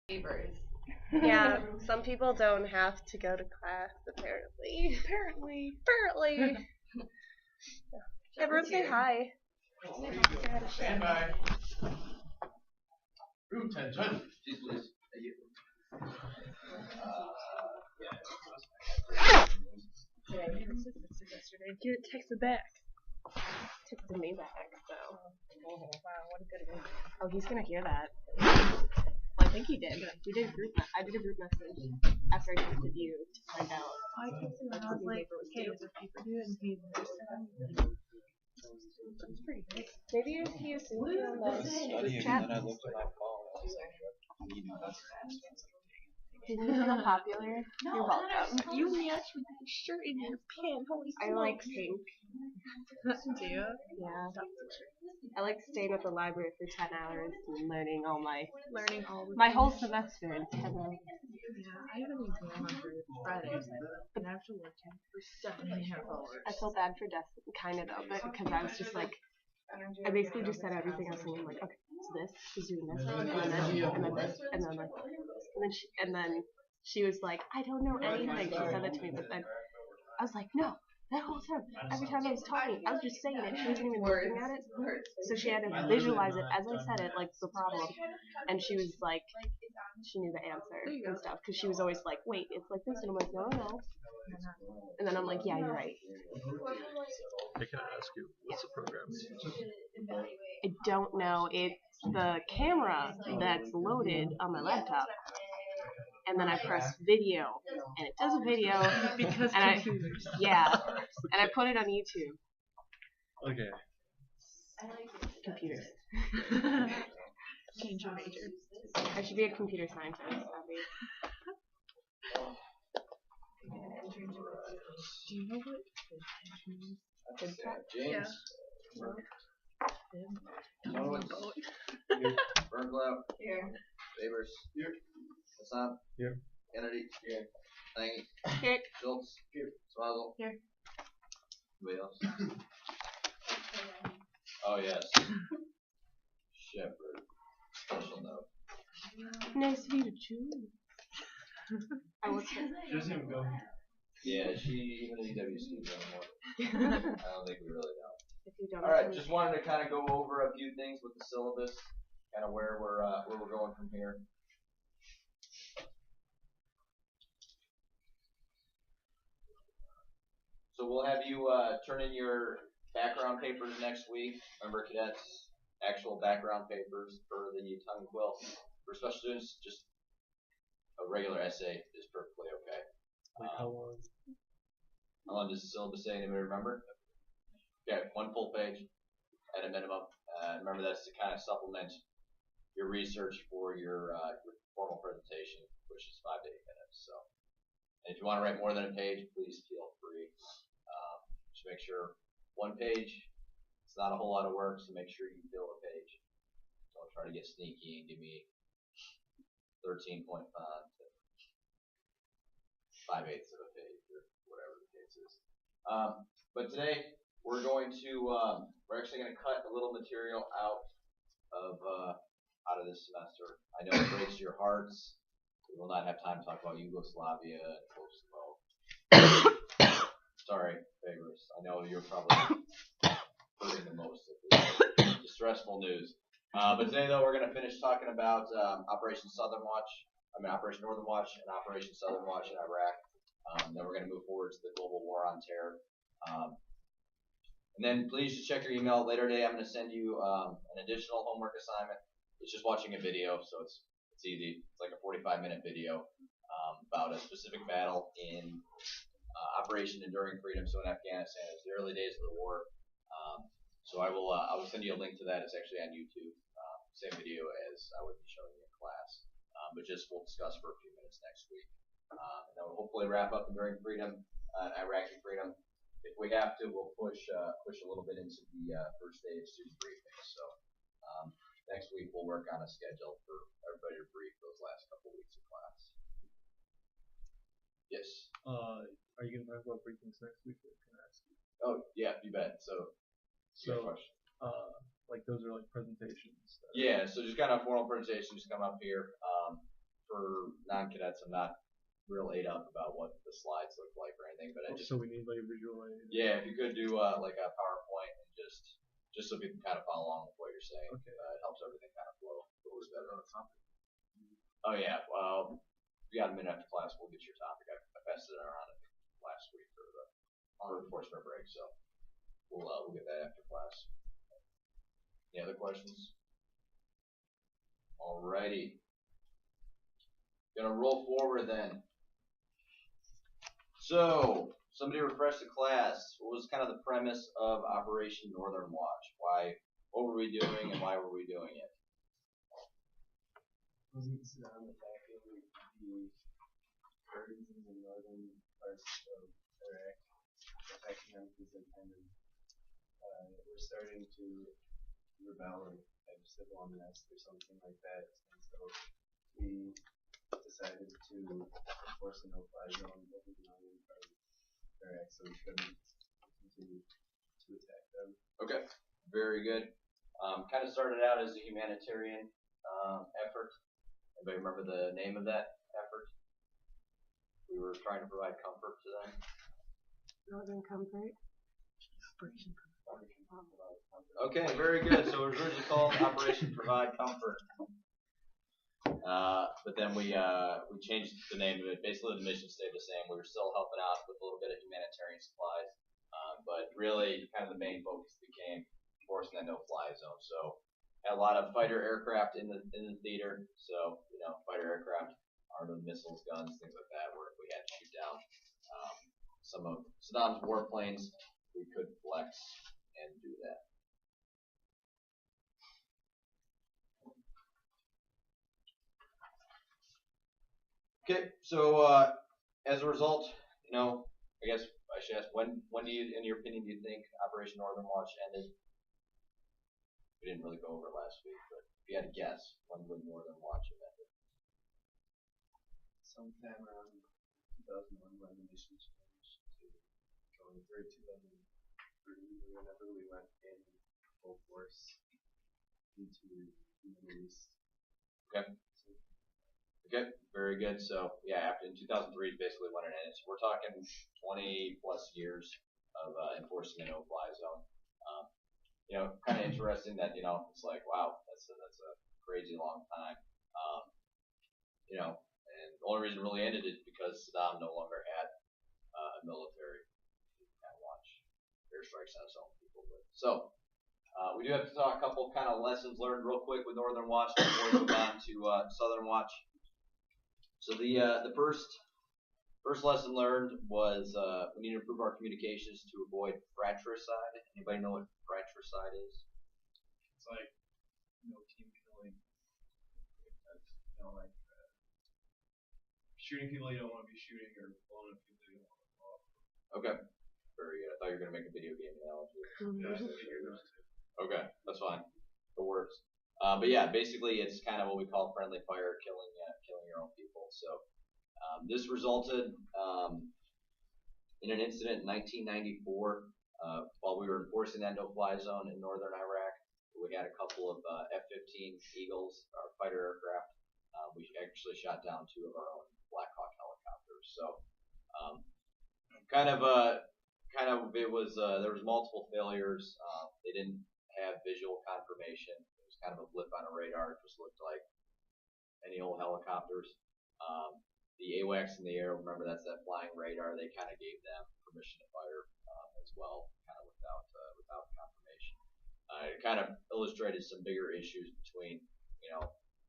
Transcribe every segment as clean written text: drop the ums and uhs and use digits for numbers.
Favors. Yeah, some people don't have to go to class, apparently. Apparently. Everyone say hi. Stand by. Room 1020. Please. Thank you. Yesterday. He didn't text me back. Texted me back, so. Oh, wow, what a good one. Oh, he's gonna hear that. Well, I think he did. We did a group. I did a group message after I texted you to find out. I texted him and I was like, "Hey, is there paper due?" And he said, "That's pretty good." Maybe if he assumed you on the chat. Didn't you feel popular? No, You're welcome. You match with that shirt in your pen. Holy I like pink. Do you? Yeah. I like staying at the library for 10 hours and learning all my whole semester in 10 hours. Yeah, I have an exam on Friday, but I have to work for 7.5 hours. I felt bad for Dustin, kind of though, but because I was just like, I basically just said everything else, and I'm like, okay, so this, she's doing this, and then this, and then like, and then she was like, I don't know anything. She said that to me, but then I was like, no. That whole time, every time I was talking, I was just saying it. She wasn't even looking at it. So she had to visualize it as I said it, like the problem. And she was like, she knew the answer and stuff. Because she was always like, wait, it's like this. And I'm like, no. And then I'm like, yeah, you're right. Hey, can I ask you, what's the program? I don't know. It's the camera that's loaded on my laptop. And then I press video, and it does a video. Because and computers. And I put it on YouTube. Okay. Computers. Change your major. I should be a computer scientist, Abby. Do you know what? James. Yeah. Burglau. Here. Favors. Here. Hassan. Here. Kennedy. Here. Lange. Here. Schultz. Here. Swazzle. Here. Anybody else? Oh, yes. Shepherd. Special note. Nice to meet you. I will say. She doesn't even go here. Yeah, she even at UW student anymore. I don't think we really know. If you don't. All right, just wanted to kind of go over a few things with the syllabus, kind of where we're going from here. So we'll have you turn in your background papers next week. Remember, cadets, actual background papers for the tongue and quill. For special students, just a regular essay is perfectly okay. Like how long? How long does the syllabus say? Anybody remember? Okay, 1 full page at a minimum. Remember, that's to kind of supplement your research for your formal presentation, which is 5 to 8 minutes. So, and if you want to write more than a page, please feel free. Just make sure 1 page. It's not a whole lot of work, so make sure you fill a page. Don't try to get sneaky and give me 13-point font to 5/8 of a page or whatever the case is. But today we're going to we're actually going to cut a little material out of this semester. I know it breaks your hearts. We will not have time to talk about Yugoslavia and Kosovo. Sorry, favors. I know you're probably hurting the most of the stressful news. But today, though, we're going to finish talking about Operation Northern Watch, and Operation Southern Watch in Iraq. Then we're going to move forward to the global war on terror. And then please just check your email later today. I'm going to send you an additional homework assignment. It's just watching a video, so it's easy. It's like a 45-minute video about a specific battle in Operation Enduring Freedom, so in Afghanistan. It's the early days of the war. So I will send you a link to that. It's actually on YouTube. Same video as I would be showing you in class. But just we'll discuss for a few minutes next week. And then we'll hopefully wrap up Enduring Freedom, Iraqi Freedom. If we have to, we'll push a little bit into the first day of student briefings. So next week we'll work on a schedule for everybody to brief those last couple weeks of class. Yes. Are you going to talk about briefings next week? Or can I ask you? Oh yeah, you bet. So like those are like presentations. Yeah. So just kind of formal presentations come up here. non-cadets, I'm not real ate up about what the slides look like or anything, but I just So we need like a visual aid. if you could do like a PowerPoint and just so people can kind of follow along with what you're saying. Okay. It helps everything kind of flow a little bit better on the topic. Oh yeah, well, we got a minute after class. We'll get your topic. I passed it around last week for the reinforcement break, so we'll get that after class. Any other questions? Alrighty. Gonna roll forward then. So, somebody refresh the class. What was kind of the premise of Operation Northern Watch? What were we doing and why were we doing it? Wasn't Saddam attacking the Kurds in the northern parts of Iraq, attacking them because they kind of were starting to rebel and have civil unrest or something like that, and so we decided to enforce a no-fly zone over the northern part of Iraq so we couldn't continue to attack them. Okay, very good. Kind of started out as a humanitarian effort. Anybody remember the name of that effort? We were trying to provide comfort to them. Northern Comfort. Okay, very good. So it was originally called Operation Provide Comfort. But then we changed the name of it. Basically, the mission stayed the same. We were still helping out with a little bit of humanitarian supplies, but really, kind of the main focus became enforcing that no-fly zone. So, had a lot of fighter aircraft in the theater. So, fighter aircraft armed with missiles, guns, things like that. Where if we had to shoot down some of Saddam's warplanes, we could flex and do that. Okay, so as a result, I guess I should ask, when do you, in your opinion, do you think Operation Northern Watch ended? We didn't really go over it last week, but if you had to guess, when would Northern Watch have ended? Sometime around 2001 when the mission changed to going through 2003 whenever we went in full force into the Middle East. Okay. Okay, very good. So after in 2003 basically when it ended. So we're talking 20 plus years of enforcing a no-fly zone. Kind of interesting that it's like wow, that's a crazy long time. And the only reason it really ended is because Saddam no longer had a military to kind of launch airstrikes on his own people. So we do have to talk a couple kind of lessons learned real quick with Northern Watch before we move on to Southern Watch. So the first lesson learned was we need to improve our communications to avoid fratricide. Anybody know what fratricide is? It's like team killing, like shooting people you don't want to be shooting or blowing up people you don't want to blow up. Okay, very good. I thought you were gonna make a video game analogy. Okay, that's fine. It works. But basically it's kind of what we call friendly fire, killing your own people. So this resulted in an incident in 1994 while we were enforcing that no-fly zone in northern Iraq. We had a couple of F-15 Eagles, our fighter aircraft. We actually shot down 2 of our own Black Hawk helicopters. So it was there was multiple failures. They didn't have visual confirmation. It was kind of a blip on a radar. It just looked like any old helicopters. The AWACS in the air, remember that's that flying radar. They kind of gave them permission to fire as well, kind of without confirmation. It kind of illustrated some bigger issues between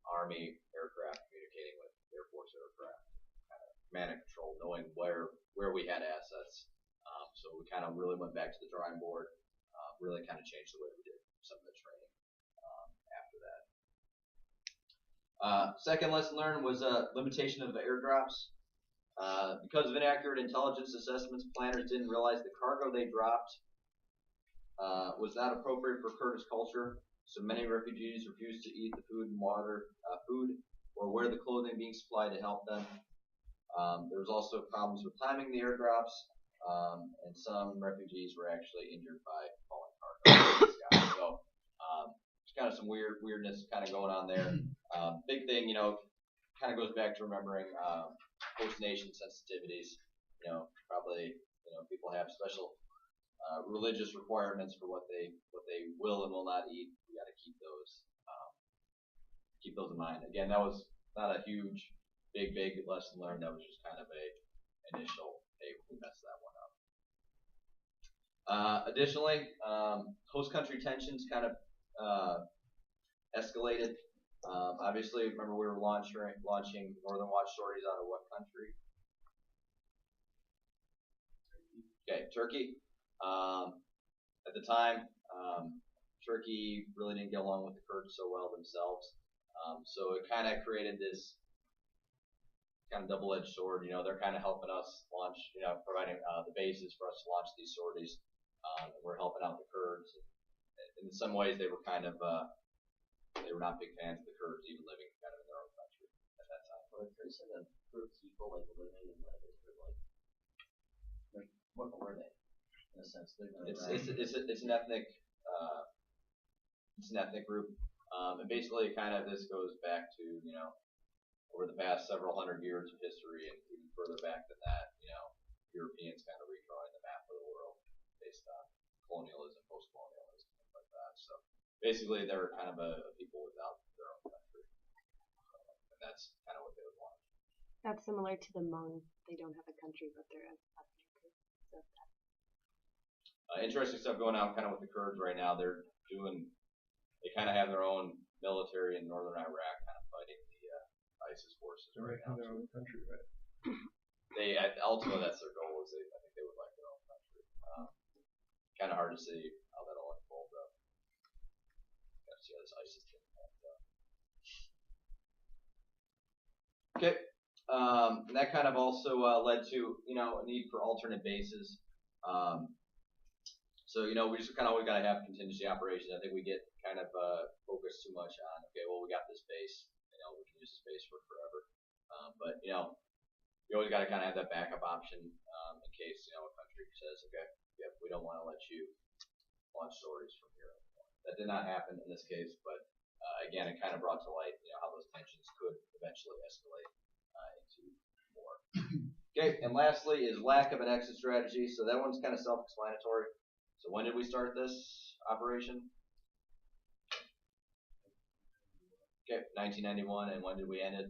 Army aircraft communicating with Air Force aircraft, kind of command and control, knowing where we had assets. So we kind of really went back to the drawing board. Really kind of changed the way we did some of the training after that. Second lesson learned was limitation of the airdrops. Because of inaccurate intelligence assessments, planners didn't realize the cargo they dropped was not appropriate for Kurdish culture. So many refugees refused to eat the food and water, or wear the clothing being supplied to help them. There was also problems with timing the airdrops, and some refugees were actually injured by falling cargo. So it's kind of some weirdness kind of going on there. Big thing, kind of goes back to remembering host nation sensitivities. Probably people have special religious requirements for what they will and will not eat. We got to keep those in mind. Again, that was not a huge, big lesson learned. That was just kind of a initial, hey, we messed that one up. Additionally, host country tensions kind of escalated. Obviously, remember we were launching Northern Watch sorties out of what country? Okay, Turkey. At the time, Turkey really didn't get along with the Kurds so well themselves. So it kind of created this kind of double-edged sword. They're kind of helping us launch, providing the basis for us to launch these sorties. And we're helping out the Kurds. And in some ways, they were kind of they were not big fans of the Kurds, even living kind of in their own country at that time. Well, the Kurds said that there were people like living in what were they? In a sense, it's an ethnic group, and basically, kind of this goes back to over the past several hundred years of history, and even further back than that, Europeans kind of redrawing the map of the world based on colonialism, post-colonialism, things like that. So basically, they're kind of a people without their own country, and that's kind of what they would want. That's similar to the Hmong. They don't have a country, but they're ethnic group. So interesting stuff going on kind of with the Kurds right now. They kind of have their own military in northern Iraq kind of fighting the ISIS forces right now. Their own country, right? Ultimately that's their goal. I think they would like their own country. Kind of hard to see how that'll unfold though. Got to see how this ISIS thing ends up. Okay. And that kind of also led to a need for alternate bases. So we just kind of always got to have contingency operations. I think we get kind of focused too much on we got this base, we can use this base for forever. But you always got to kind of have that backup option in case a country says, okay, yeah, we don't want to let you launch sorties from here. That did not happen in this case, but again, it kind of brought to light how those tensions could eventually escalate into more. Okay, and lastly is lack of an exit strategy. So that one's kind of self-explanatory. So when did we start this operation? Okay, 1991, and when did we end it?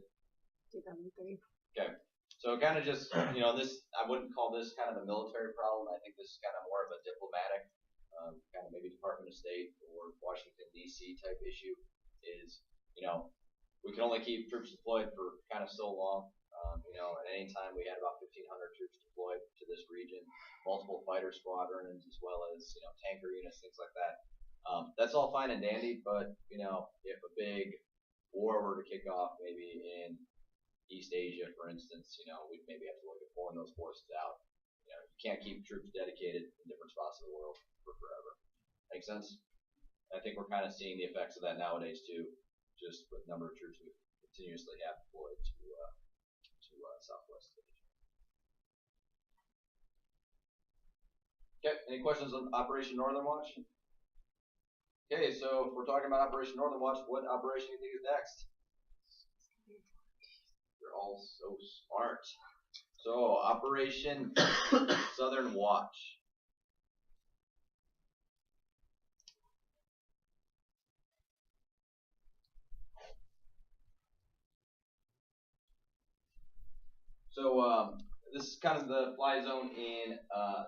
2003. Okay, so kind of just, this, I wouldn't call this kind of a military problem. I think this is kind of more of a diplomatic, kind of maybe Department of State or Washington, D.C. type issue is, we can only keep troops deployed for kind of so long. At any time we had about 1,500 troops deployed to this region, multiple fighter squadrons, as well as, tanker units, things like that. That's all fine and dandy, but, if a big war were to kick off maybe in East Asia, for instance, we'd maybe have to look at pulling those forces out. You can't keep troops dedicated in different spots of the world for forever. Make sense? I think we're kind of seeing the effects of that nowadays too, just with the number of troops we continuously have deployed to Southwest Asia. Okay, any questions on Operation Northern Watch? Okay, so if we're talking about Operation Northern Watch, what operation do you think is next? You're all so smart. So, Operation Southern Watch. So, this is kind of the fly zone in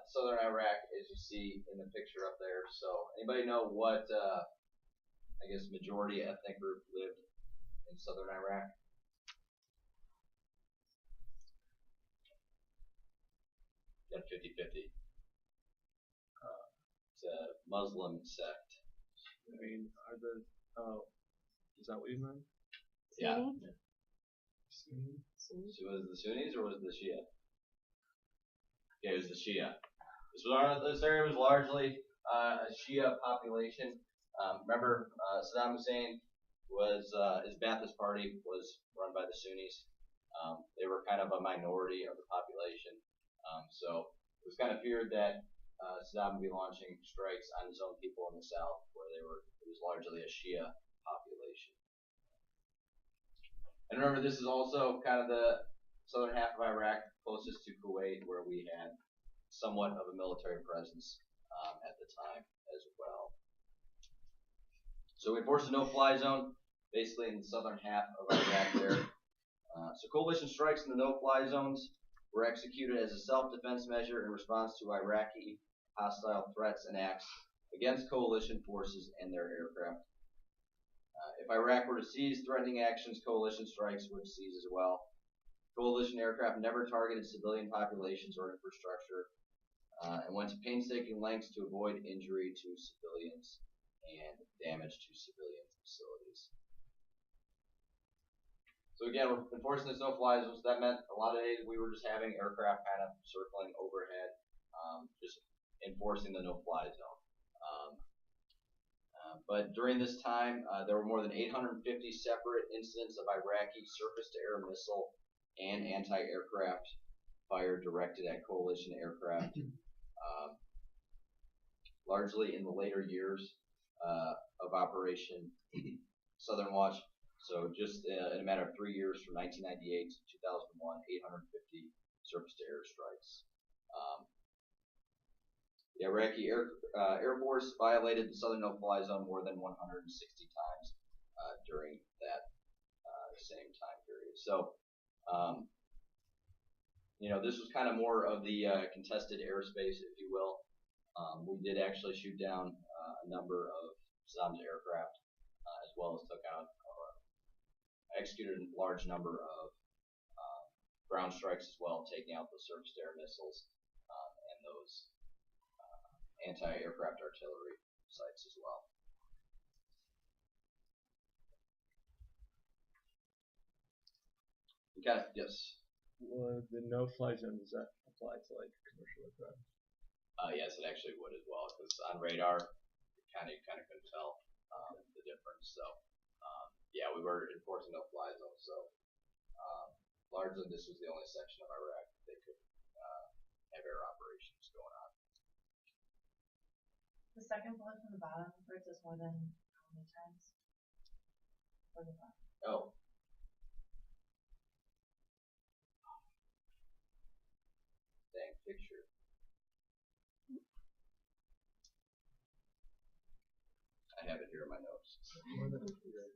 southern Iraq, as you see in the picture up there. So, anybody know what, majority ethnic group lived in southern Iraq? Got 50-50. It's a Muslim sect. I mean, is that what you meant? Yeah. Sunni? So was it the Sunnis or was it the Shia? Yeah, it was the Shia. This area was largely a Shia population. Remember, Saddam Hussein his Ba'athist party was run by the Sunnis. They were kind of a minority of the population. So it was kind of feared that Saddam would be launching strikes on his own people in the south, where it was largely a Shia population. And remember, this is also kind of the southern half of Iraq, closest to Kuwait, where we had somewhat of a military presence at the time as well. So we enforced a no-fly zone, basically in the southern half of Iraq there. So coalition strikes in the no-fly zones were executed as a self-defense measure in response to Iraqi hostile threats and acts against coalition forces and their aircraft. If Iraq were to seize threatening actions, coalition strikes would seize as well. Coalition aircraft never targeted civilian populations or infrastructure and went to painstaking lengths to avoid injury to civilians and damage to civilian facilities. So again, we're enforcing this no-fly zone, so that meant a lot of days we were just having aircraft kind of circling overhead, just enforcing the no-fly zone. But during this time, there were more than 850 separate incidents of Iraqi surface-to-air missile and anti-aircraft fire directed at coalition aircraft, largely in the later years of Operation Southern Watch. So just in a matter of 3 years, from 1998 to 2001, 850 surface-to-air strikes. The Iraqi Air Force violated the Southern No-Fly Zone more than 160 times during that same time period. So, this was kind of more of the contested airspace, if you will. We did actually shoot down a number of Saddam's aircraft, as well as took out executed a large number of ground strikes as well, taking out the surface-to-air missiles and those anti-aircraft artillery sites as well. Okay, yes. Well, the no-fly zone, does that apply to like commercial aircraft? Yes, it actually would as well, because on radar, you kind of couldn't tell the difference. So, yeah, we were enforcing no-fly zone. So, largely, this was the only section of Iraq that they could have air operations going on. The second bullet from the bottom refers us more than how many times? Or the bottom? Oh. Dang picture. I have it here in my notes.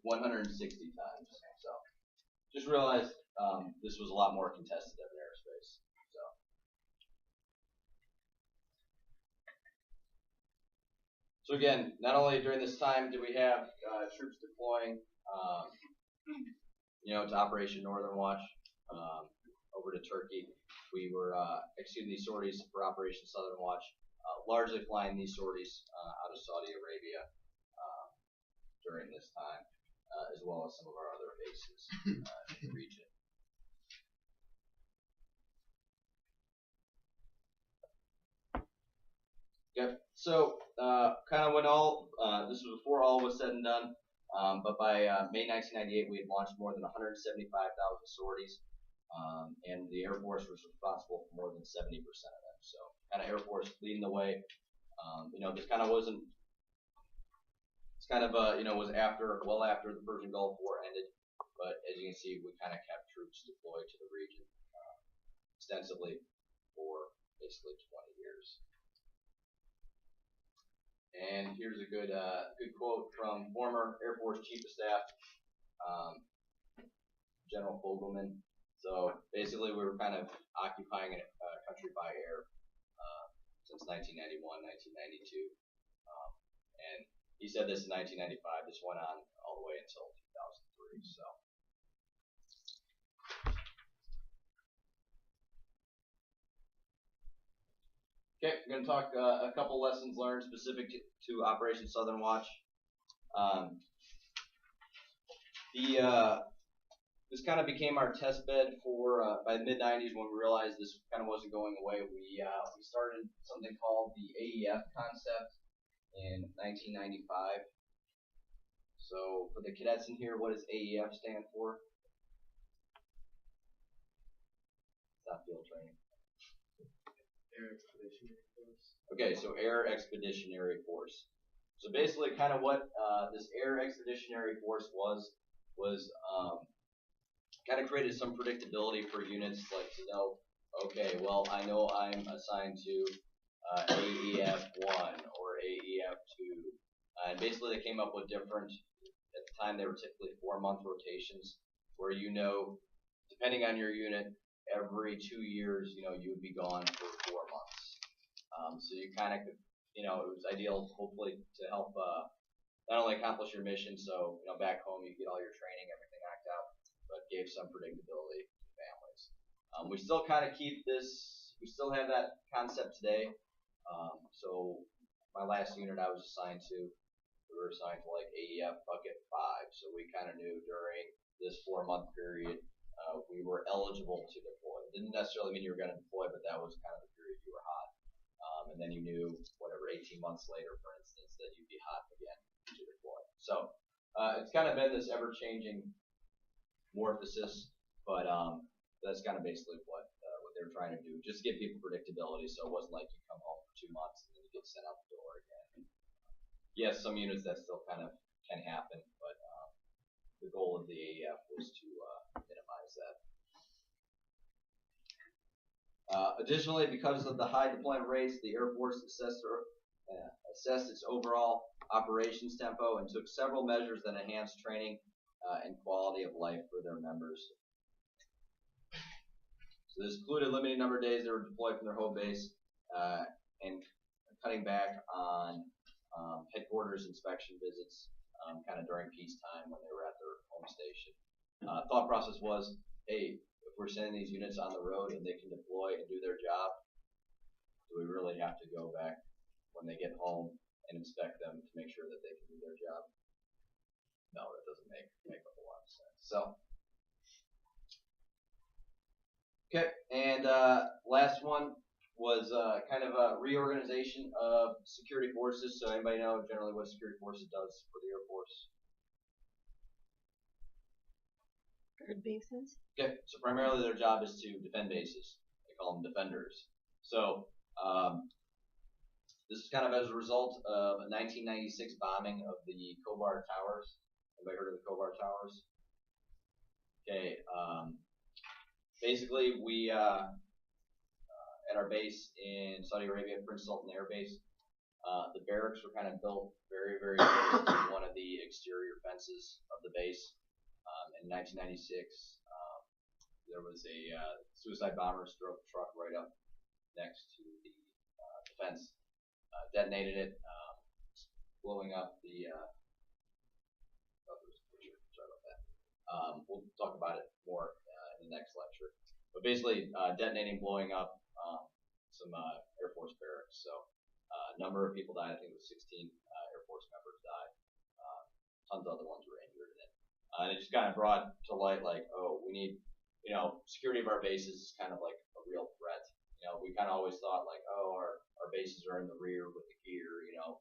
160 times. So, just realized this was a lot more contested than airspace. So again, not only during this time did we have troops deploying, to Operation Northern Watch over to Turkey. We were executing these sorties for Operation Southern Watch, largely flying these sorties out of Saudi Arabia during this time, as well as some of our other bases in the region. Yep. So kind of when this was before all was said and done, but by May 1998 we had launched more than 175,000 sorties, and the Air Force was responsible for more than 70% of them. So kind of Air Force leading the way. This kind of wasn't. It's kind of was well after the Persian Gulf War ended, but as you can see, we kind of kept troops deployed to the region extensively for basically 20 years. And here's a good quote from former Air Force Chief of Staff, General Fogelman. So basically, we were kind of occupying a country by air since 1991, 1992. And he said this in 1995. This went on all the way until 2003. So. Okay, we're going to talk a couple lessons learned specific to Operation Southern Watch. This kind of became our test bed for, by the mid-90s when we realized this kind of wasn't going away, we started something called the AEF concept in 1995. So for the cadets in here, what does AEF stand for? Stop field training. Air Expeditionary Force. Okay, so Air Expeditionary Force. So basically, kind of what this Air Expeditionary Force was kind of created some predictability for units, like to know, okay, well, I know I'm assigned to AEF1 or AEF2, and basically they came up with different, at the time they were typically 4-month rotations, where you know, depending on your unit, every 2 years, you know, you would be gone for 4 months. So you kind of could, you know, it was ideal, hopefully, to help not only accomplish your mission, so, you know, back home you get all your training, everything knocked out, but gave some predictability to families. We still kind of keep this, we still have that concept today. So my last unit I was assigned to, we were assigned to like AEF bucket 5, so we kind of knew during this 4-month period we were eligible to deploy. It didn't necessarily mean you were going to deploy, but that was kind of the period you were hot. And then you knew, whatever, 18 months later, for instance, that you'd be hot again to deploy. So it's kind of been this ever-changing morphosis, but that's kind of basically what they were trying to do, just give people predictability, so it wasn't like you come home for 2 months and then you get sent out the door again. Yes, some units that still kind of can happen, but the goal of the AEF was to minimize that. Additionally, because of the high deployment rates, the Air Force assessed its overall operations tempo and took several measures that enhanced training and quality of life for their members. So this included limiting number of days they were deployed from their home base and cutting back on headquarters inspection visits kind of during peacetime when they were at their home station. Thought process was, hey, if we're sending these units on the road and they can deploy and do their job, do we really have to go back when they get home and inspect them to make sure that they can do their job? No, that doesn't make a whole lot of sense. So, okay, and last one was kind of a reorganization of security forces. So anybody know generally what security forces does for the Air Force? Guard bases. Okay, so primarily their job is to defend bases. They call them defenders. So this is kind of as a result of a 1996 bombing of the Khobar Towers. Anybody heard of the Khobar Towers? Okay, basically we at our base in Saudi Arabia, Prince Sultan Air Base, the barracks were kind of built very, very close to one of the exterior fences of the base. In 1996, there was a suicide bomber drove a truck right up next to the fence, detonated it, blowing up the. Sorry about that. We'll talk about it more in the next lecture. But basically, detonating, blowing up some Air Force barracks. So a number of people died. I think it was 16 Air Force members died. Tons of other ones were injured in it. And it just kind of brought to light, like, oh, we need, you know, security of our bases is kind of like a real threat. You know, we kind of always thought, like, oh, our bases are in the rear with the gear, you know,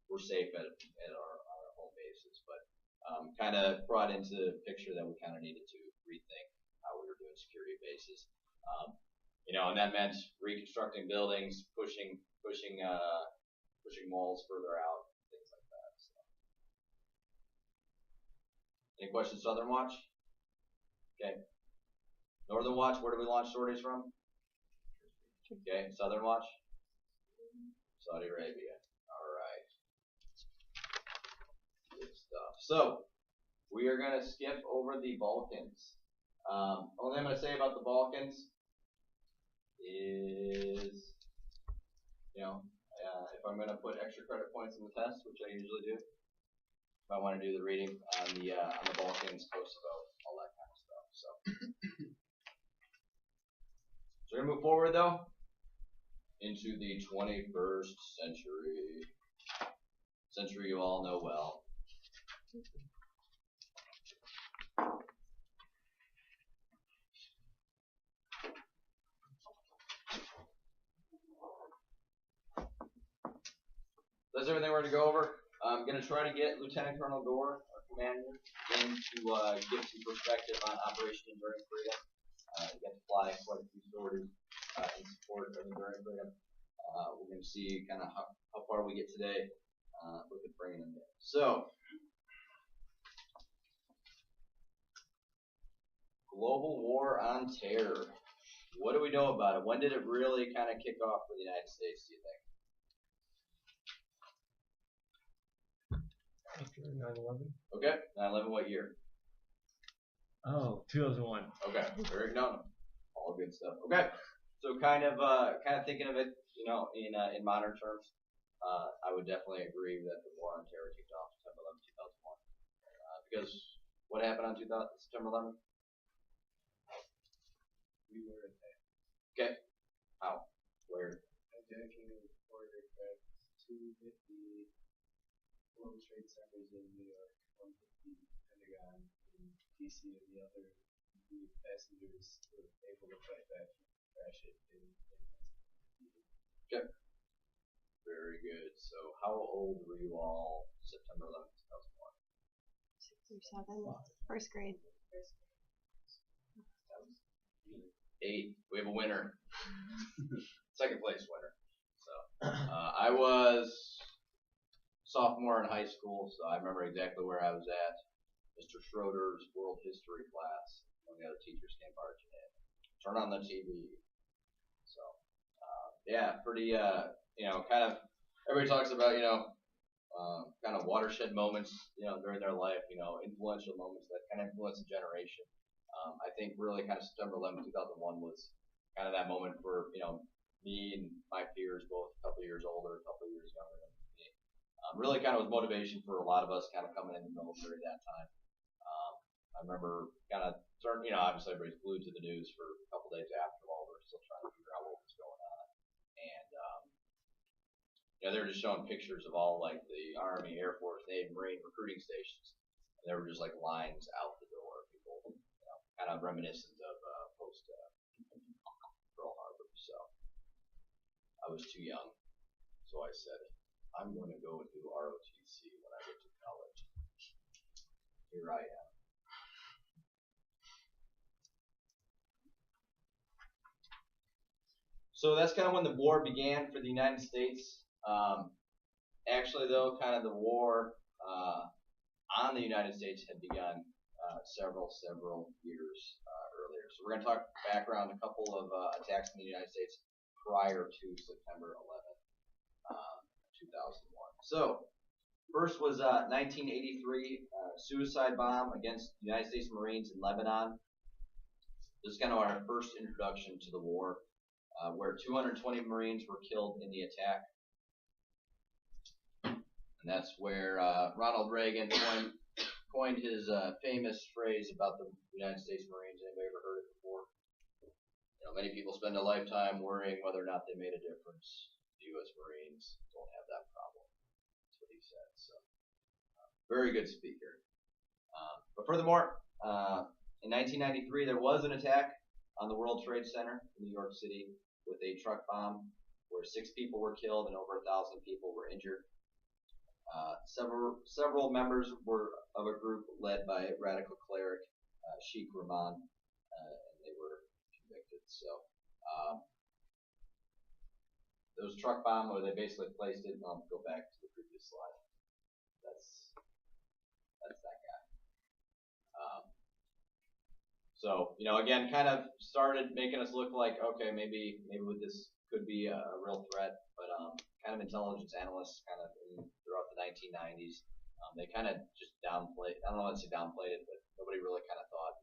we're safe at our home bases. But kind of brought into the picture that we kind of needed to rethink how we were doing security of bases. You know, and that meant reconstructing buildings, pushing walls further out, things like that. So. Any questions, Southern Watch? Okay. Northern Watch, where do we launch sorties from? Okay, Southern Watch? Saudi Arabia. All right. Good stuff. So, we are going to skip over the Balkans. Only I'm going to say about the Balkans is, you know, if I'm going to put extra credit points in the test, which I usually do, if I want to do the reading on the Balkans, Kosovo, all that kind of stuff. So we're going to move forward, though, into the 21st century you all know well. That's everything we're going to go over. I'm going to try to get Lieutenant Colonel Gore, our commander, in to give some perspective on Operation Enduring Freedom. We got to fly quite a few sorties in support of Enduring Freedom. We're going to see kind of how far we get today. Look at bringing them in. So, global war on terror. What do we know about it? When did it really kind of kick off for the United States, do you think? After 9/11. Okay, 9/11, what year? Oh, 2001. Okay, very no, all good stuff. Okay, so kind of thinking of it, you know, in modern terms, I would definitely agree that the war on terror kicked off September 11, 2001. Because what happened on September 11th? We were attacked. Okay, how? Where? Hijacking of 4 aircraft, 2 hit the World Trade Centers in New York, 1 hit the Pentagon in DC, and the passengers were able to fight back and crash it in Okay. Very good. So how old were you all September 11th, 2001? 6 or 7. First grade. 8. We have a winner. Second place winner. So I was sophomore in high school, so I remember exactly where I was at. Mr. Schroeder's world history class. When the other teachers came barging in. Turn on the TV. So yeah, pretty you know, kind of everybody talks about, you know, kind of watershed moments, you know, during their life, you know, influential moments that kind of influence a generation. I think really kind of September 11th, 2001 was kind of that moment for, you know, me and my peers, both a couple of years older, a couple of years younger than me. Really kind of was motivation for a lot of us kind of coming in the military at that time. I remember kind of, you know, obviously everybody's glued to the news for a couple days after while we're still trying to figure out what was going on. And, you know, they were just showing pictures of all like the Army, Air Force, Navy, Marine recruiting stations. And there were just like lines out the door. People, you know, kind of reminiscent of post Pearl Harbor. So I was too young. So I said, I'm going to go and do ROTC when I get to college. Here I am. So that's kind of when the war began for the United States. Actually, though, kind of the war on the United States had begun several years earlier. So we're going to talk background, a couple of attacks in the United States prior to September 11th, 2001. So first was 1983 suicide bomb against the United States Marines in Lebanon. This is kind of our first introduction to the war. Where 220 Marines were killed in the attack. And that's where Ronald Reagan coined his famous phrase about the United States Marines. Anybody ever heard it before? You know, many people spend a lifetime worrying whether or not they made a difference. The U.S. Marines don't have that problem. That's what he said. So, very good speaker. But furthermore, in 1993, there was an attack on the World Trade Center in New York City with a truck bomb where 6 people were killed and over 1,000 people were injured. Several members were of a group led by radical cleric Sheikh Rahman, and they were convicted. So those truck bomb where they basically placed it. I'll go back to the previous slide. That's that guy. So, you know, again, kind of started making us look like, okay, maybe this could be a real threat, but kind of intelligence analysts kind of throughout the 1990s, they kind of just downplayed, I don't know if they downplayed it, but nobody really kind of thought,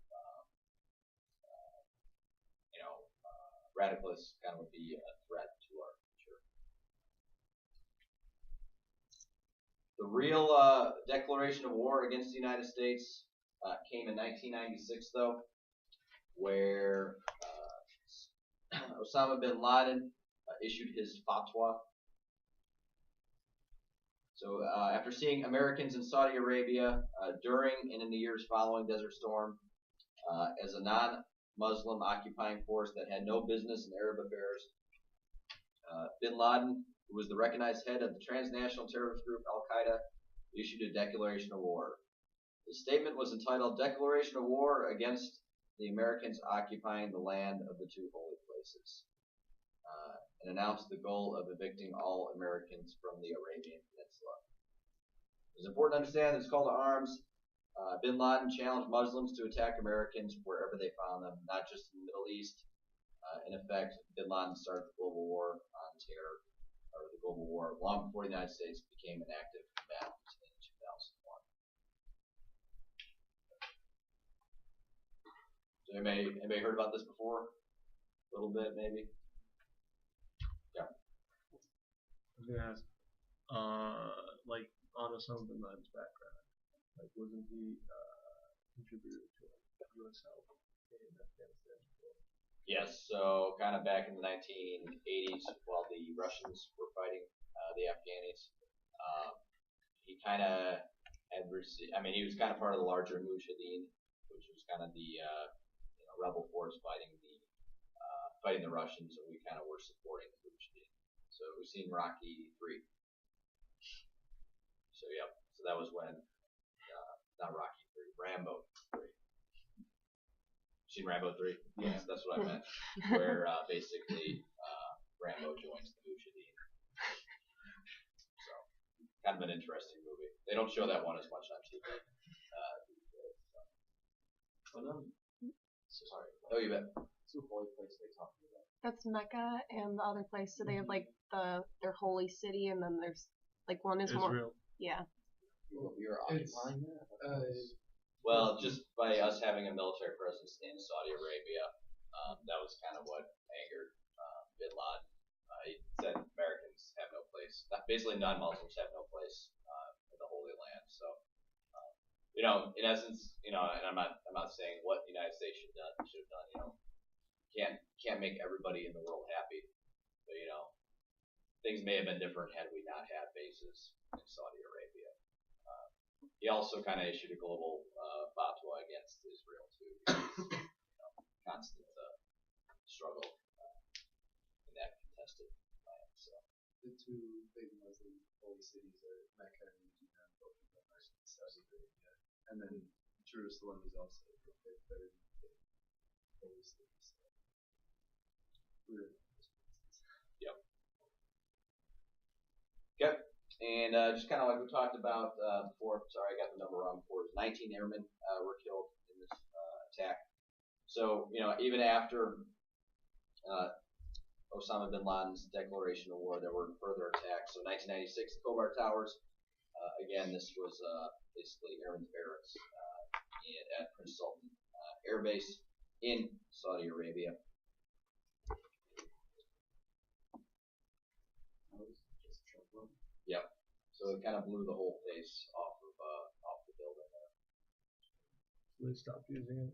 you know, radicalists kind of would be a threat to our future. The real declaration of war against the United States came in 1996, though, where Osama bin Laden issued his fatwa. So after seeing Americans in Saudi Arabia during and in the years following Desert Storm as a non-Muslim occupying force that had no business in Arab affairs, bin Laden, who was the recognized head of the transnational terrorist group Al-Qaeda, issued a declaration of war. The statement was entitled Declaration of War Against the Americans Occupying the Land of the Two Holy Places, and announced the goal of evicting all Americans from the Arabian Peninsula. It's important to understand that this call to arms Bin Laden challenged Muslims to attack Americans wherever they found them, not just in the Middle East. In effect, Bin Laden started the global war on terror, or the global war, long before the United States became an active combatant in 2001. So anybody heard about this before? A little bit, maybe? Yeah. I was gonna ask, like on Osama bin Laden's background, like wasn't he contributed to like U.S. help in Afghanistan? Yes, so kind of back in the 1980s, while the Russians were fighting the Afghanis, he kind of had received, I mean, he was kind of part of the larger Mujahideen, which was kind of the rebel force fighting the Russians, and we kind of were supporting the Mujahideen. So we've seen Rocky 3. So yep, so that was when, not Rocky 3, Rambo 3. Seen Rambo 3? Yes, that's what I meant. Where basically Rambo joins the Mujahideen. So, kind of an interesting movie. They don't show that one as much on TV. So sorry. Oh, you bet. What's the holy place they talking about? That's Mecca and the other place. So they have like their holy city, and then there's like one is more. Israel. Yeah. You're It's, occupying that? Well, just by us having a military presence in Saudi Arabia, that was kind of what angered Bin Laden. He said Americans have no place. Basically, non-Muslims have no place in the Holy Land. So, in essence, and I'm not saying what the United States should have done. Can't make everybody in the world happy, but things may have been different had we not had bases in Saudi Arabia. He also kind of issued a global fatwa against Israel too. Constant struggle in that contested land. So the two big Muslim holy cities are Mecca and Medina, both of them are in Saudi Arabia, and then Jerusalem is also a big third holy city. So we're yep. Okay. And just kind of like we talked about before, sorry, I got the number wrong before. 19 airmen were killed in this attack. So, even after Osama bin Laden's declaration of war, there were further attacks. So, 1996, Khobar Towers. Again, this was basically airmen's barracks at Prince Sultan Air Base in Saudi Arabia. Yep. So it kind of blew the whole face off the building there. So they stopped using it.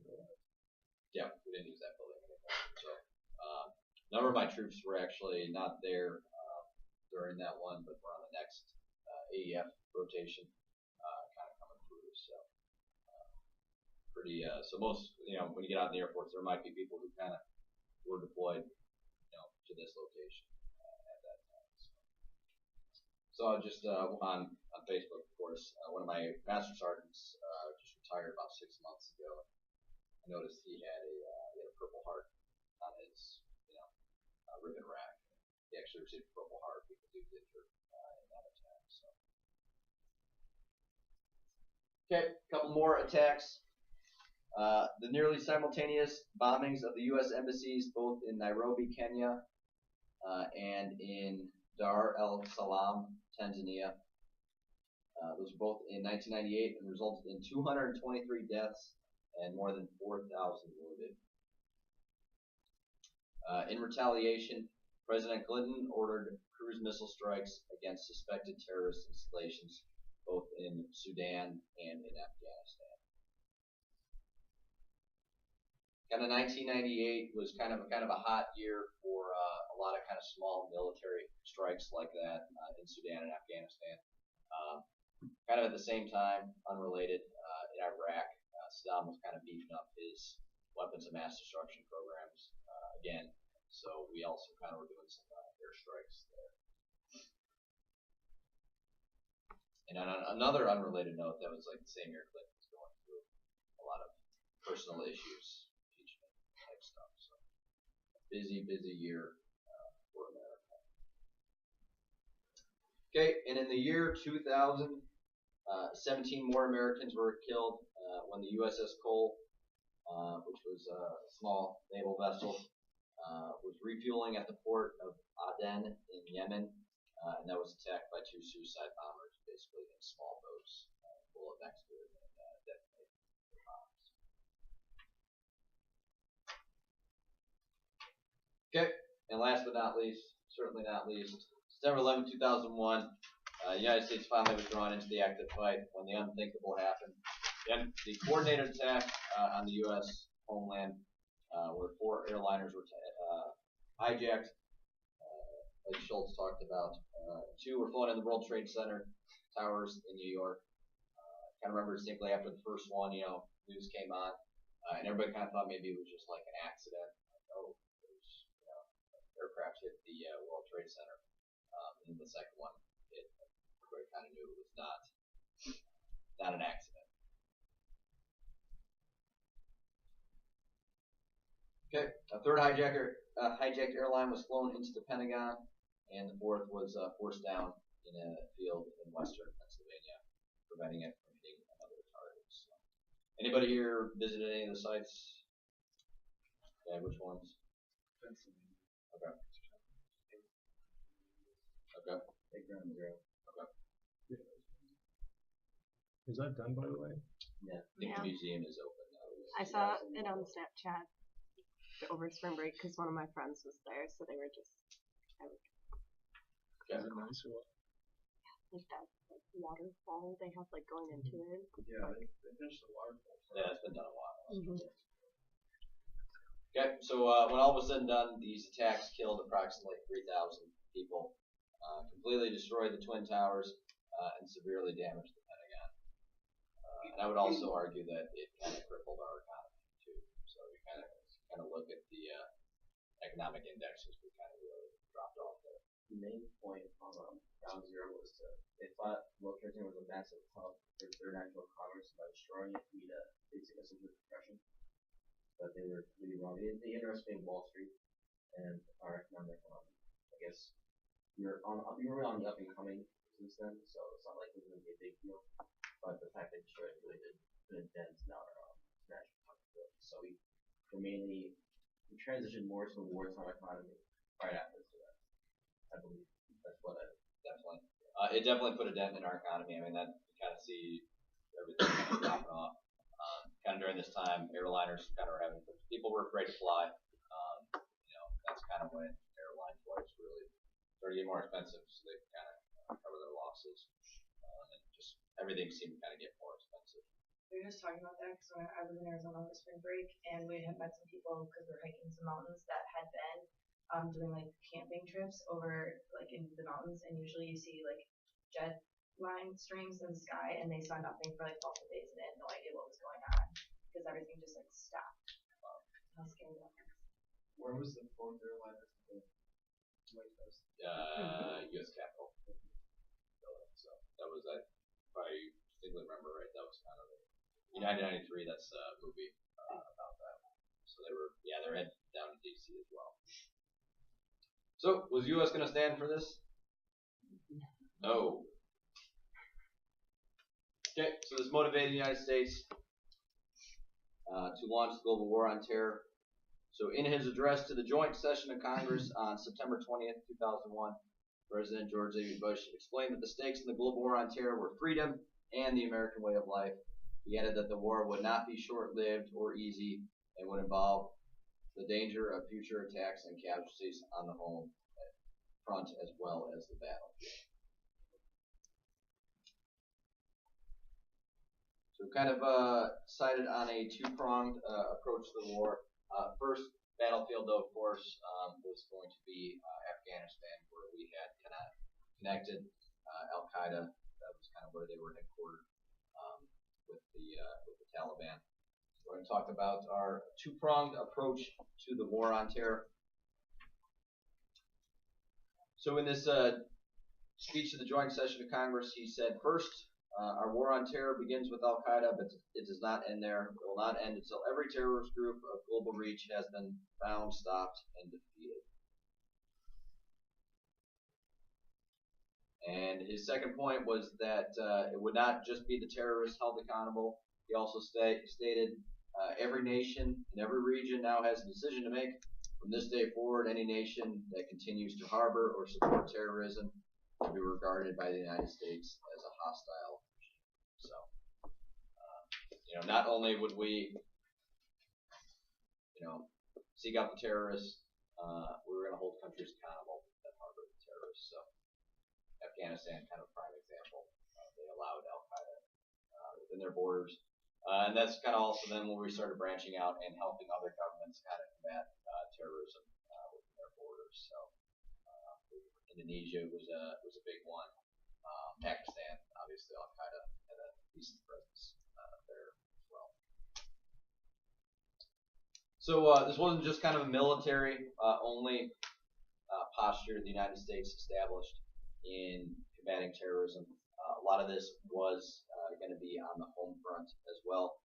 Yeah, we didn't use that building anymore. So a number of my troops were actually not there during that one, but were on the next AEF rotation, kind of coming through. So pretty. So most, when you get out in the Air Force, there might be people who kind of were deployed, to this location. So just on Facebook, of course, one of my master sergeants just retired about 6 months ago. I noticed he had a Purple Heart on his ribbon rack. He actually received a Purple Heart because he was injured in that attack. So, okay, a couple more attacks. The nearly simultaneous bombings of the U.S. embassies, both in Nairobi, Kenya, and in Dar es Salaam, Tanzania. Those were both in 1998 and resulted in 223 deaths and more than 4,000 wounded. In retaliation, President Clinton ordered cruise missile strikes against suspected terrorist installations both in Sudan and in Afghanistan. Kind of 1998 was kind of a hot year for a lot of kind of small military strikes like that in Sudan and Afghanistan. Kind of at the same time, unrelated, in Iraq, Saddam was kind of beefing up his weapons of mass destruction programs again. So we also kind of were doing some airstrikes there. And on another unrelated note, that was like the same year Clinton was going through a lot of personal issues, impeachment type stuff. So busy year for America. Okay, and in the year 2000, 17 more Americans were killed when the USS Cole, which was a small naval vessel, was refueling at the port of Aden in Yemen, and that was attacked by 2 suicide bombers, basically in small boats, full of explosives and detonated bombs. Okay, and last but not least, certainly not least, September 11, 2001, the United States finally was drawn into the active fight when the unthinkable happened. The coordinated attack on the U.S. homeland, where 4 airliners were hijacked, like Schultz talked about. 2 were flown in the World Trade Center towers in New York. Kind of remember distinctly after the first one, news came on, and everybody kind of thought maybe it was just like an accident. Oh, it was, aircraft hit the World Trade Center. And then the second one hit. Everybody kind of knew it was not an accident. Okay, a third hijacked airline was flown into the Pentagon, and the 4th was forced down in a field in western Pennsylvania, preventing it from hitting another target. So, anybody here visited any of the sites? Yeah, which ones? Pennsylvania. Okay. Okay. Big Ground Zero. Okay. Is that done, by the way? Yeah. I think the museum is open now. I saw it on Snapchat over spring break because one of my friends was there, so they were just Is it nice or what? like that waterfall they have like going into it. Yeah, they finished the waterfall. Yeah, it's been done a while. Mm-hmm. Okay, so when all was said and done, these attacks killed approximately 3,000 people, completely destroyed the Twin Towers, and severely damaged the Pentagon. And I would also argue that it kind of crippled our economy too. So you kind of look at the economic indexes, we kind of really dropped off there. The main point on Ground Zero was they thought World Trade Center was a massive hub for their national commerce. By destroying it, we'd basically a sense of depression. But they were really wrong. They underestimated Wall Street and our economic. I guess we were on the up and coming since then, so it's not like it was going to be a big deal. But the fact that they destroyed it really did put a dent in our national profitability. So we transitioned more to a wartime economy right after that. I believe that's what I definitely. It definitely put a dent in our economy. I mean, that you kind of see everything kind of dropping off. Kind of during this time, airliners kind of were having, people were afraid to fly. That's kind of when airline flights really started getting more expensive, so they could kind of cover their losses. And just everything seemed to kind of get more expensive. We were just talking about that because when I was in Arizona over spring break, and we had met some people because we were hiking some mountains that had been doing like camping trips over like into the mountains, and usually you see like jet line streams in the sky, and they saw nothing for like multiple days, and they had no idea what was going on because everything just like stopped. How scary that was. Where was the 4th airliner? U.S. Capitol. So that was, if I distinctly remember right, that was kind of United 93. That's a movie about that. So they're headed down to D.C. as well. So was U.S. going to stand for this? No. Okay, so this motivated the United States to launch the global war on terror. So in his address to the joint session of Congress on September 20th, 2001, President George W. Bush explained that the stakes in the global war on terror were freedom and the American way of life. He added that the war would not be short-lived or easy and would involve the danger of future attacks and casualties on the home front as well as the battlefield. So kind of decided on a two-pronged approach to the war. First battlefield, though, of course, was going to be Afghanistan, where we had kind of connected Al-Qaeda. That was kind of where they were headquartered with the Taliban. We're going to talk about our two-pronged approach to the war on terror. So in this speech to the joint session of Congress, he said, first, our war on terror begins with Al-Qaeda, but it does not end there. It will not end until every terrorist group of global reach has been found, stopped, and defeated. And his second point was that it would not just be the terrorists held accountable, he also stated, every nation in every region now has a decision to make. From this day forward, any nation that continues to harbor or support terrorism will be regarded by the United States as a hostile regime. So, not only would we, seek out the terrorists, we were going to hold countries accountable that harbor the terrorists. So, Afghanistan, kind of a prime example. They allowed Al-Qaeda within their borders. And that's kind of also then when we started branching out and helping other governments kind of combat terrorism within their borders. So Indonesia was a big one. Pakistan, obviously, Al-Qaeda had a decent presence there as well. So this wasn't just kind of a military only posture the United States established in combating terrorism. A lot of this was going to be on the home front as well.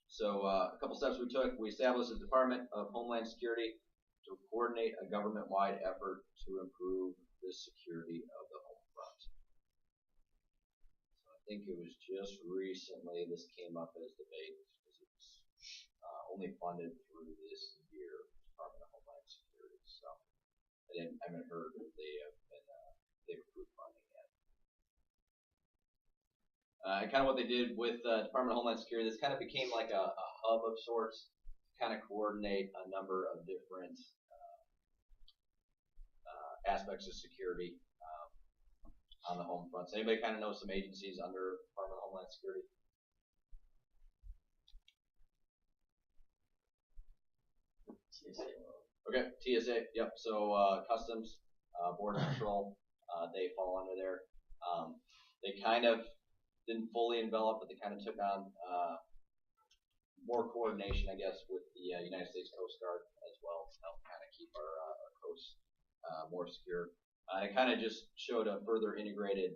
So a couple steps we took. We established the Department of Homeland Security to coordinate a government-wide effort to improve the security of the home front. So I think it was just recently this came up as debate because it's only funded through this year, Department of Homeland Security. So I haven't heard that they've approved funding yet. And kind of what they did with Department of Homeland Security, this kind of became like a hub of sorts to kind of coordinate a number of different aspects of security on the home front. So anybody kind of know some agencies under Department of Homeland Security? TSA. Okay, TSA. Yep. So Customs, Border Control, they fall under there. They kind of didn't fully envelop, but they kind of took on more coordination, I guess, with the United States Coast Guard as well to help kind of keep our coast more secure. It kind of just showed a further integrated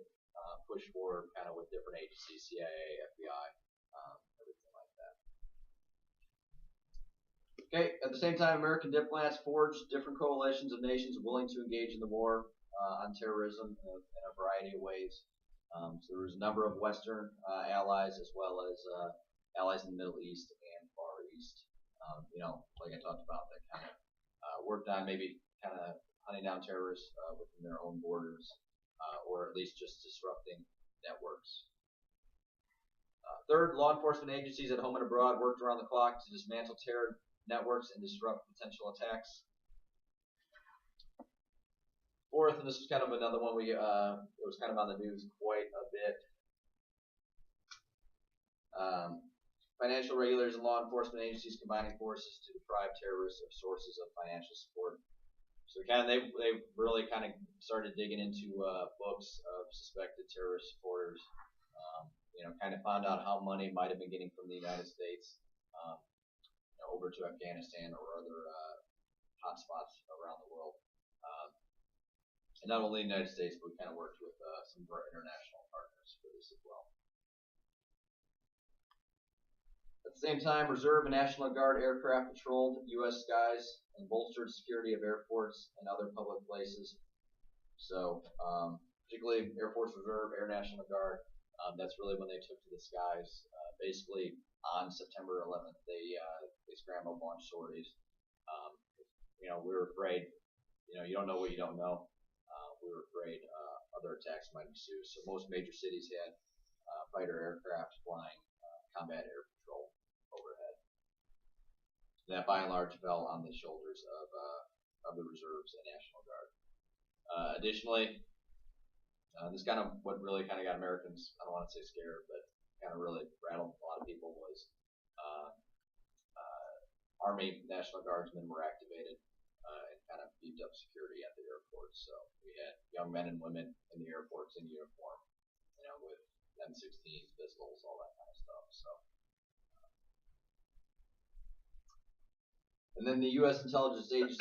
push forward kind of with different agencies, CIA, FBI, everything like that. Okay, at the same time, American diplomats forged different coalitions of nations willing to engage in the war on terrorism in a variety of ways. So there was a number of Western allies as well as allies in the Middle East and Far East. Like I talked about, that kind of worked on maybe kind of hunting down terrorists within their own borders, or at least just disrupting networks. Third, law enforcement agencies at home and abroad worked around the clock to dismantle terror networks and disrupt potential attacks. Fourth, and this is kind of another one it was kind of on the news quite a bit. Financial regulators and law enforcement agencies combining forces to deprive terrorists of sources of financial support. So they really kind of started digging into books of suspected terrorist supporters. Kind of found out how money might have been getting from the United States over to Afghanistan or other hotspots around the world. And not only in the United States, but we kind of worked with some of our international partners for this as well. At the same time, Reserve and National Guard aircraft patrolled U.S. skies and bolstered security of airports and other public places. So, particularly Air Force Reserve, Air National Guard, that's really when they took to the skies. Basically, on September 11th, they scrambled, launched sorties. We were afraid. You don't know what you don't know. We were afraid other attacks might ensue. So most major cities had fighter aircraft flying combat air patrol overhead. That by and large fell on the shoulders of the reserves and National Guard. Additionally, this kind of what really kind of got Americans, I don't want to say scared, but kind of really rattled a lot of people was Army National Guardsmen were activated and kind of beefed up security at the airports. So we had young men and women in the airports in uniform, with M16s, pistols, all that kind of stuff. So, and then the U.S. intelligence agency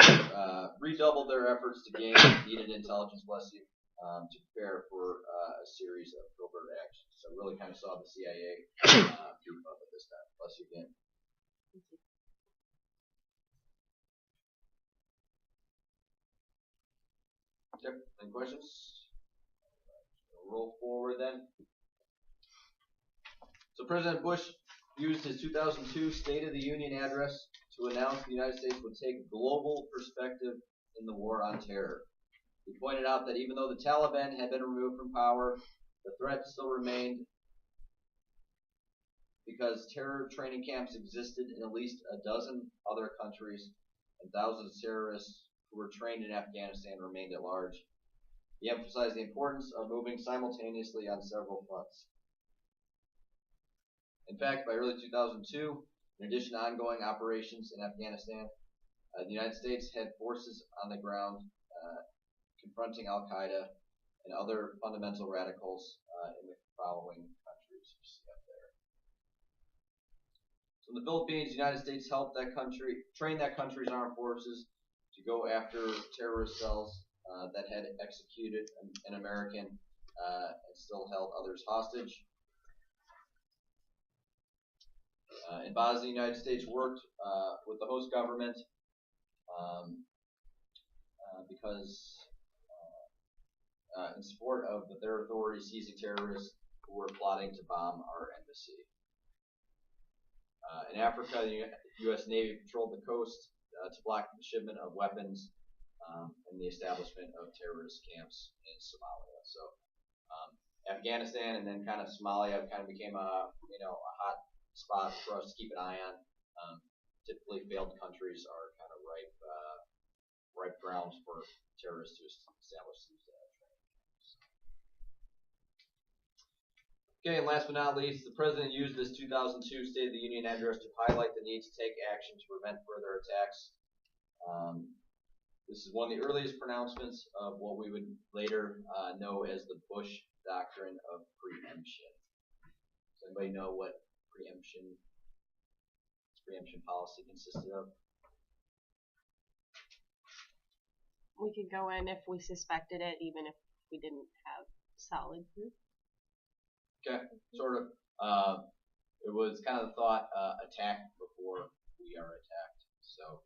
redoubled their efforts to gain needed intelligence, to prepare for a series of covert actions. So really kind of saw the CIA beef up at this time. Bless you again. Thank you. Yep. Any questions? We'll roll forward then. So President Bush used his 2002 State of the Union address to announce the United States would take global perspective in the war on terror. He pointed out that even though the Taliban had been removed from power, the threat still remained because terror training camps existed in at least a dozen other countries, and thousands of terrorists who were trained in Afghanistan remained at large. He emphasized the importance of moving simultaneously on several fronts. In fact, by early 2002, in addition to ongoing operations in Afghanistan, the United States had forces on the ground confronting Al-Qaeda and other fundamental radicals in the following countries you see up there. So in the Philippines, the United States helped that country, train that country's armed forces to go after terrorist cells that had executed an American and still held others hostage. In Bosnia, the United States worked with the host government because in support of their authorities seizing terrorists who were plotting to bomb our embassy. In Africa, the U.S. Navy patrolled the coast to block the shipment of weapons and the establishment of terrorist camps in Somalia. So Afghanistan and then kind of Somalia kind of became a hot spot for us to keep an eye on. Typically, failed countries are kind of ripe grounds for terrorists to establish these training camps. Okay, and last but not least, the president used this 2002 State of the Union address to highlight the need to take action to prevent further attacks. This is one of the earliest pronouncements of what we would later know as the Bush Doctrine of Preemption. Does anybody know what preemption policy consisted of? We could go in if we suspected it, even if we didn't have solid proof. Okay, sort of. It was kind of the thought, attack before we are attacked. So,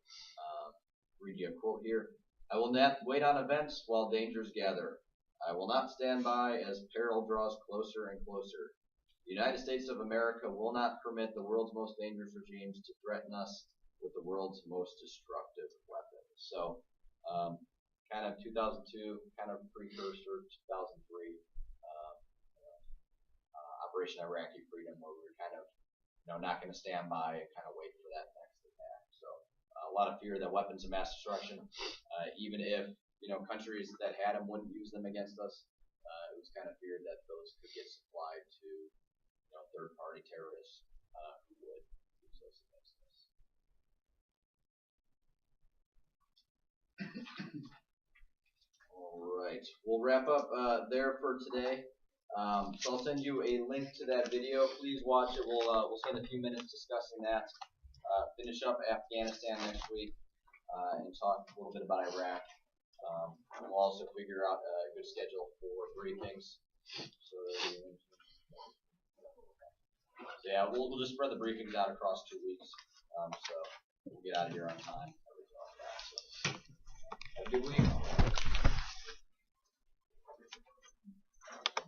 read you a quote here. I will not wait on events while dangers gather. I will not stand by as peril draws closer and closer. The United States of America will not permit the world's most dangerous regimes to threaten us with the world's most destructive weapons. So, kind of 2002, kind of precursor 2003, Operation Iraqi Freedom, where we were kind of, not going to stand by and kind of wait for that next attack. So, a lot of fear that weapons of mass destruction, even if countries that had them wouldn't use them against us, it was kind of feared that those could get supplied to third-party terrorists who would use those against us. All right, we'll wrap up there for today. So I'll send you a link to that video. Please watch it. We'll spend a few minutes discussing that. Finish up Afghanistan next week and talk a little bit about Iraq. And we'll also figure out a good schedule for briefings. So yeah, we'll just spread the briefings out across 2 weeks. So we'll get out of here on time. Everything like that. So have a good week.